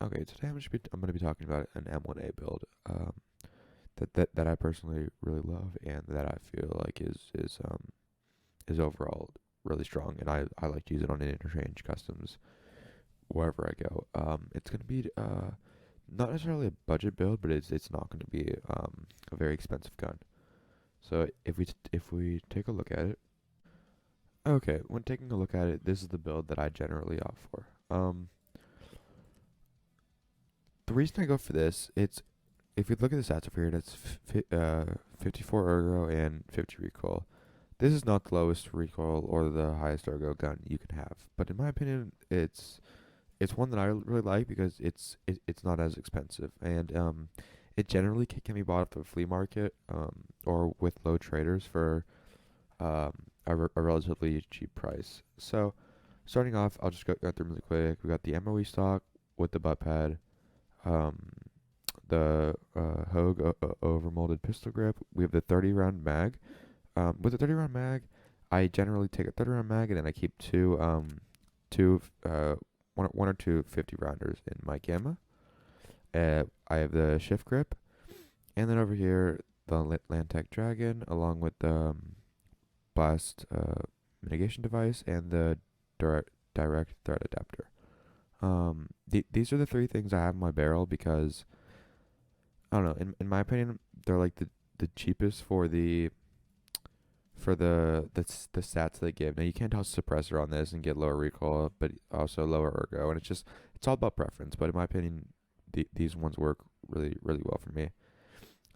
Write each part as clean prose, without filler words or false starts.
Okay, today I'm gonna be talking about an M1A build that I personally really love and that I feel like is overall really strong, and I like to use it on an interchange customs wherever I go. It's gonna be not necessarily a budget build, but it's not gonna be a very expensive gun. So if we take a look at it, okay, when taking a look at it, this is the build that I generally opt for. The reason I go for this, it's if you look at the stats over here, that's 54 ergo and 50 recoil. This is not the lowest recoil or the highest ergo gun you can have, but in my opinion, it's one that I really like because it's not as expensive, and it generally can be bought at the flea market or with low traders for um, a relatively cheap price. So starting off, I'll just go through them really quick. We got the MOE stock with the butt pad, um, the Hogue overmolded pistol grip. We have the 30 round mag. With the 30 round mag, I generally take a 30 round mag and then I keep two one or two 50 rounders in my gamma. I have the shift grip, and then over here the Lantec Dragon along with the blast mitigation device and the direct threat adapter. These are the three things I have in my barrel because I don't know. In my opinion, they're like the cheapest for the stats they give. Now you can't toss a suppressor on this and get lower recoil, but also lower ergo, and it's all about preference. But in my opinion, these ones work really well for me.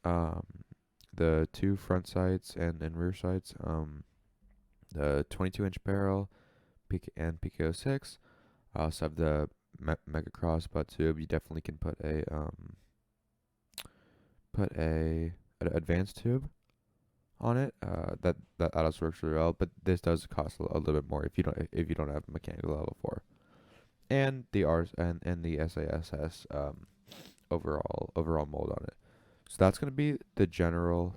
Um, the two front sights and rear sights, the 22-inch barrel, and PK06. I also have the Mega Cross butt tube. You definitely can put an advanced tube on it. That also works really well, but this does cost a little bit more if you don't have mechanical level 4. And the R's and the SASS overall mold on it. So that's gonna be the general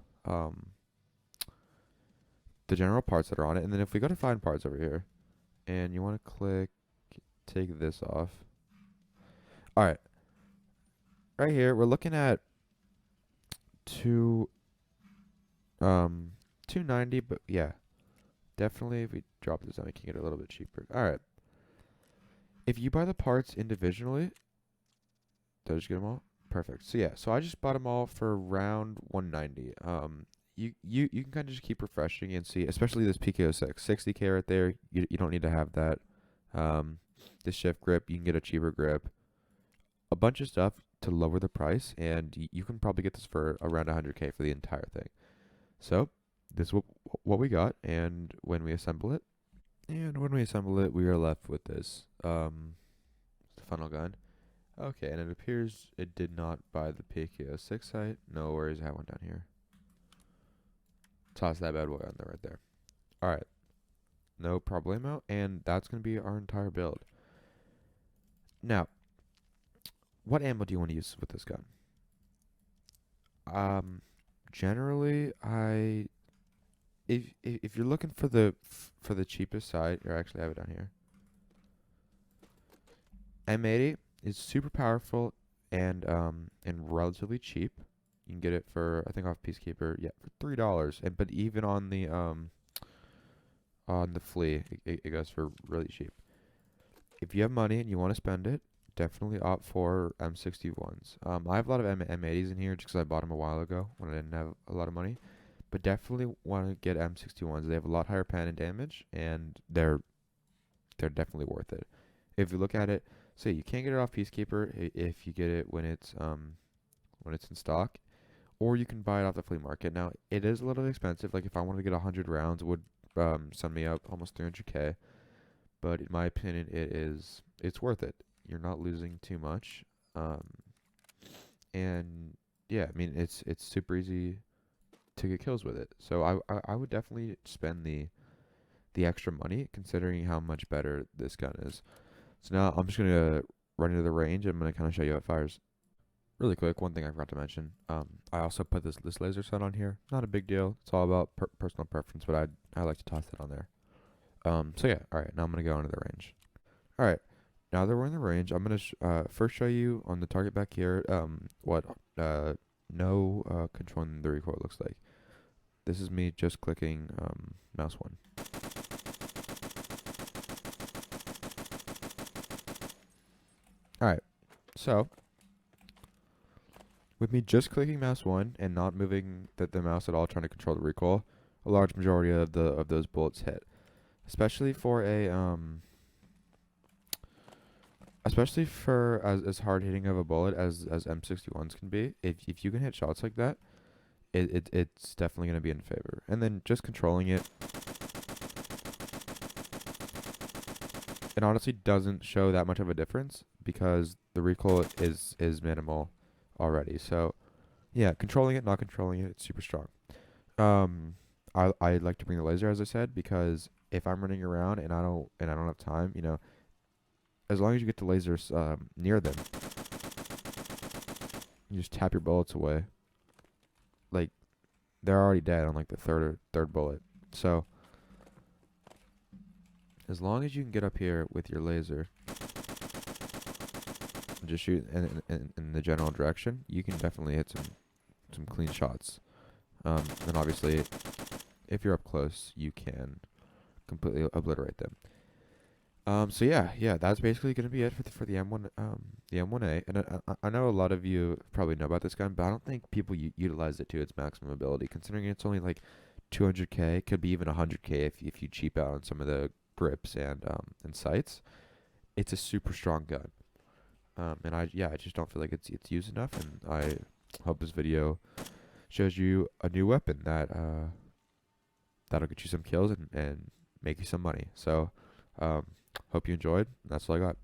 parts that are on it. And then if we go to find parts over here, and you want to click take this off. All right, right here we're looking at two 290, but yeah, definitely if we drop this down, we can get it a little bit cheaper. All right, if you buy the parts individually, did I just get them all? Perfect. So yeah, so I just bought them all for around 190. You can kind of just keep refreshing and see, especially this PKO6, 60K right there. You don't need to have that. This shift grip, you can get a cheaper grip. A bunch of stuff to lower the price, and you can probably get this for around 100K for the entire thing. So this is what we got, and when we assemble it, we are left with this funnel gun. Okay, and it appears it did not buy the PKO6 sight. No worries, I have one down here. Toss that bad boy on there right there. All right, no problemo, and that's gonna be our entire build. Now, what ammo do you want to use with this gun? Um, generally, if you're looking for the cheapest side, or actually I have it down here. M80 is super powerful and relatively cheap. You can get it for I think off Peacekeeper, yeah, for $3. And but even on the flea, it goes for really cheap. If you have money and you want to spend it, definitely opt for M61s. I have a lot of M80s in here just because I bought them a while ago when I didn't have a lot of money. But definitely want to get M61s. They have a lot higher pan and damage, and they're definitely worth it. If you look at it, say you can't get it off Peacekeeper if you get it when it's in stock, or you can buy it off the flea market. Now it is a little expensive. Like if I wanted to get 100 rounds, it would send me up almost 300K. But in my opinion, it's worth it. You're not losing too much, um, and yeah, I mean it's super easy to get kills with it. So I would definitely spend the extra money considering how much better this gun is. So now I'm just gonna run into the range. I'm gonna kind of show you how it fires. Really quick, one thing I forgot to mention. I also put this laser sight on here. Not a big deal. It's all about personal preference, but I like to toss it on there. So yeah, all right. Now I'm gonna go into the range. All right. now that we're in the range, I'm gonna first show you on the target back here what no controlling the recoil looks like. This is me just clicking mouse 1. Alright, so with me just clicking mouse 1 and not moving the mouse at all, trying to control the recoil, a large majority of those bullets hit. Especially for a especially for as hard hitting of a bullet as M61s can be. If you can hit shots like that, it's definitely gonna be in favor. And then just controlling it, it honestly doesn't show that much of a difference because the recoil is minimal already. So yeah, controlling it, not controlling it, it's super strong. I like to bring the laser, as I said, because if I'm running around and I don't have time, you know, as long as you get the lasers near them, you just tap your bullets away. Like they're already dead on like the third bullet. So as long as you can get up here with your laser and just shoot in the general direction, you can definitely hit some clean shots. And obviously, if you're up close, you can completely obliterate them. So yeah, that's basically gonna be it for the M1A. And I know a lot of you probably know about this gun, but I don't think people utilize it to its maximum ability. Considering it's only like 200k, could be even 100k if you cheap out on some of the grips and sights. It's a super strong gun. And I just don't feel like it's used enough. And I hope this video shows you a new weapon that that'll get you some kills and make you some money. So hope you enjoyed. That's all I got.